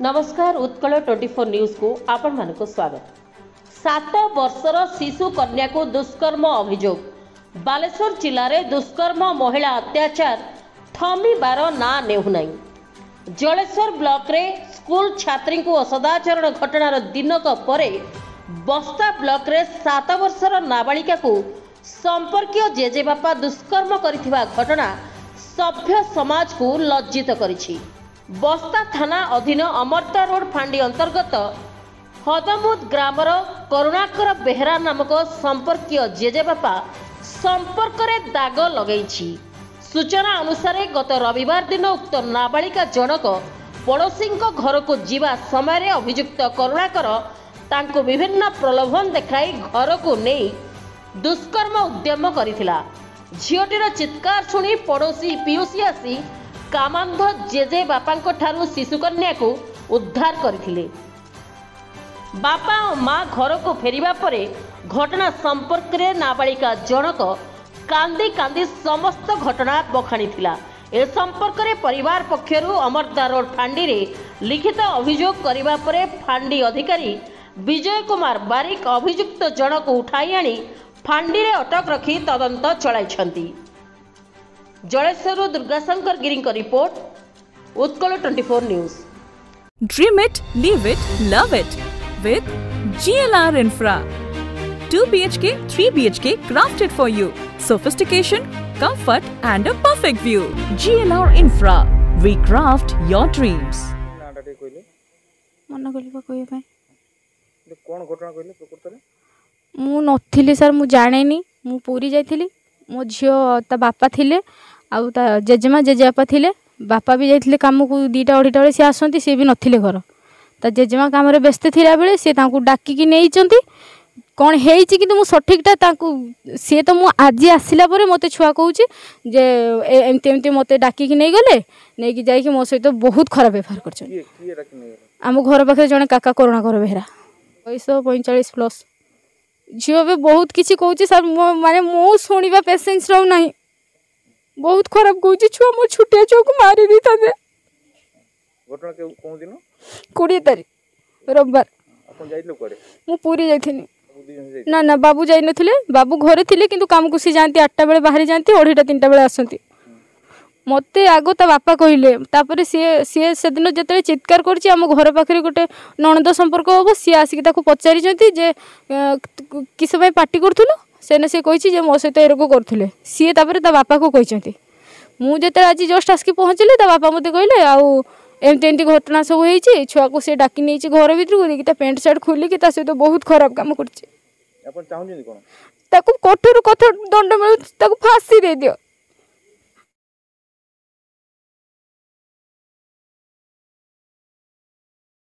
नमस्कार उत्कल 24 न्यूज को आपण मानको स्वागत। 7 वर्षर शिशु कन्या को दुष्कर्म अभियोग। बालेश्वर जिले में दुष्कर्म महिला अत्याचार थमिबार ना नेहुनाई। जलेश्वर ब्लॉक रे स्कूल छात्री को असदाचरण घटनार दिनक परे बस्ता ब्लॉक रे 7 वर्षर नाबालिका को संपर्कीय जेजे बापा दुष्कर्म करिथिबा घटना सभ्य समाज को लज्जित करिछि। बस्ता थाना अधीन अमर्ता रोड फांडी अंतर्गत हदमुद ग्रामर करुणाकर बेहरा नामक संपर्कीय जेजे बापा संपर्क रे दाग लगैछि। सूचना अनुसार गत रविवार दिन उक्त नाबालिका जनक पड़ोशी घर को जीवा समय अभियुक्त करुणाकर तांको विभिन्न प्रलोभन देखाई घर को नहीं दुष्कर्म उद्यम करिथिला। झीटीर चित्कार शुणी पड़ोशी पीयूसी आसी कामांध जेजे बापा ठारू शिशुकन्या को उद्धार करथिले। बापा और माँ घर को फेरिबा परे घटना संपर्क रे नाबालिका जनक कांदी कांदी समस्त घटना बखाणीथिला। ए संपर्क रे परिवार पक्षरु अमरदा रोड फांडी रे लिखित अभियोग करिबा परे फांडी अधिकारी विजय कुमार बारिक अभियुक्त जनक उठाई आनी फांडी रे अटक रखी तदंत चलाइछंती। जलेश्वर दुर्गाशंकर गिरी का report Utkal 24 news. Dream it, live it, love it with GLR Infra. 2 BHK, 3 BHK crafted for you. Sophistication, comfort and a perfect view. GLR Infra. We craft your dreams. मन कलिबा कोइ भाई कोन घटना कइले प्रकृतले मु नथिली सर मु जानेनी मु पूरी जाइथिली मो झियो ता बापा थिले आउ ता जेजेमा जेजेबापा थिले बापा भी जाइथिले काम को 2टा 2:30 बजे से आसंती से भी नथिले घर ता जेजेमा काम रे व्यस्त थिला बेले से तांको डाकी की नेई चंती कोन हेइची कि मु सठिकटा तांको से तो मु आज आसिला परे मते छुआ कहूची जे एमते एमते मते डाकी की नेई गले नेई की जाई कि मो सहित बहुत खराब व्यवहार करछन। की डाकी नेई गले हम घर पाखे जने काका करुणा कर बेहरा 45 प्लस झील भी बहुत किसी कहूँ सर माने मो शुणा पेसेंस रहा ना बहुत खराब कहूँ छुआ मो छुटिया छुआ को मारी दी था 20 तारीख रविवार मु पूरी जाइथिनी ना ना बाबू जाई नथिले बाबू घरे थिले किंतु काम को सी जानती 8टा बेले बाहरी जानती 2:30 3टा बेले आसंती मते आगो ता बापा कहले तापरे सी से दिन जते चित्कार करछि हम घर पाखरे गोटे नणद संपर्क होबो सी आसी ताको पचारि जंती जे किस भाई पार्टी करथुलो सेने से कहिछि जे मो सहित एरको करथुले सी तापरे ता बापा को कहिसंती मु जते आज जस्ट आसकी पहुंचले ता बापा मते कहले आउ एमते एमती घटना सब होईछि छुआ को से डाकी नेछि घर भीतर को देखि ता पेंट शर्ट खोली कि ता सहित बहुत खराब काम करछि। आपण चाहउनी कोन ताको कठोर कठोर दंड मिलु ताको फांसी दे दियो।